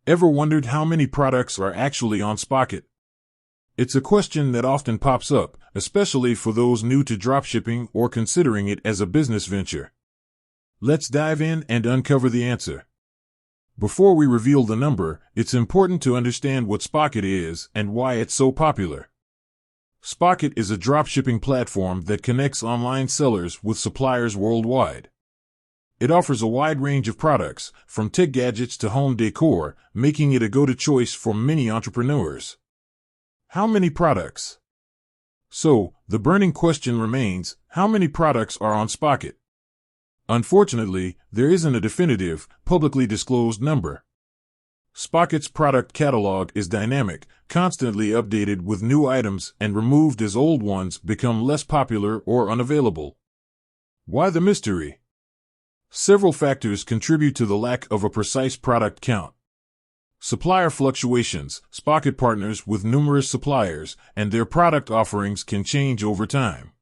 Ever wondered how many products are actually on Spocket? It's a question that often pops up, especially for those new to dropshipping or considering it as a business venture. Let's dive in and uncover the answer. Before we reveal the number, it's important to understand what Spocket is and why it's so popular. Spocket is a dropshipping platform that connects online sellers with suppliers worldwide. It offers a wide range of products, from tech gadgets to home decor, making it a go-to choice for many entrepreneurs. How many products? So, the burning question remains, how many products are on Spocket? Unfortunately, there isn't a definitive, publicly disclosed number. Spocket's product catalog is dynamic, constantly updated with new items and removed as old ones become less popular or unavailable. Why the mystery? Several factors contribute to the lack of a precise product count. Supplier fluctuations. Spocket partners with numerous suppliers, and their product offerings can change over time.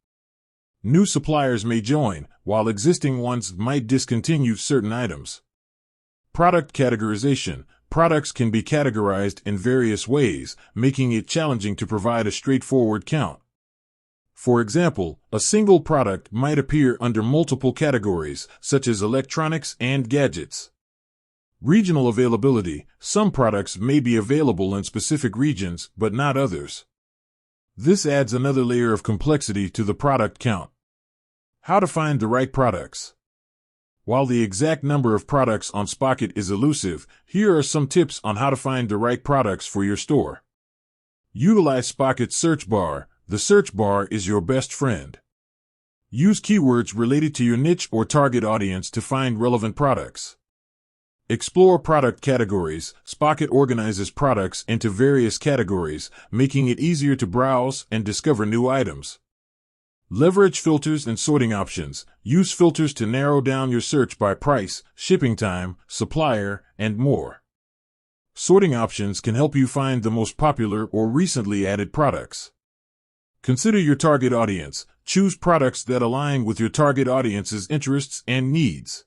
New suppliers may join, while existing ones might discontinue certain items. Product categorization. Products can be categorized in various ways, making it challenging to provide a straightforward count. For example, a single product might appear under multiple categories, such as electronics and gadgets. Regional availability. Some products may be available in specific regions, but not others. This adds another layer of complexity to the product count. How to find the right products. While the exact number of products on Spocket is elusive, here are some tips on how to find the right products for your store. Utilize Spocket's search bar. The search bar is your best friend. Use keywords related to your niche or target audience to find relevant products. Explore product categories. Spocket organizes products into various categories, making it easier to browse and discover new items. Leverage filters and sorting options. Use filters to narrow down your search by price, shipping time, supplier, and more. Sorting options can help you find the most popular or recently added products. Consider your target audience. Choose products that align with your target audience's interests and needs.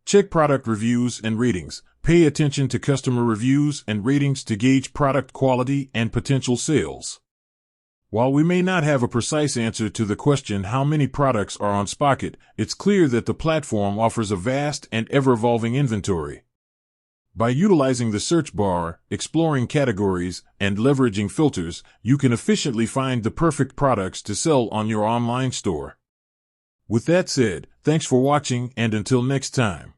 Check product reviews and ratings. Pay attention to customer reviews and ratings to gauge product quality and potential sales. While we may not have a precise answer to the question how many products are on Spocket, it's clear that the platform offers a vast and ever-evolving inventory. By utilizing the search bar, exploring categories, and leveraging filters, you can efficiently find the perfect products to sell on your online store. With that said, thanks for watching, and until next time.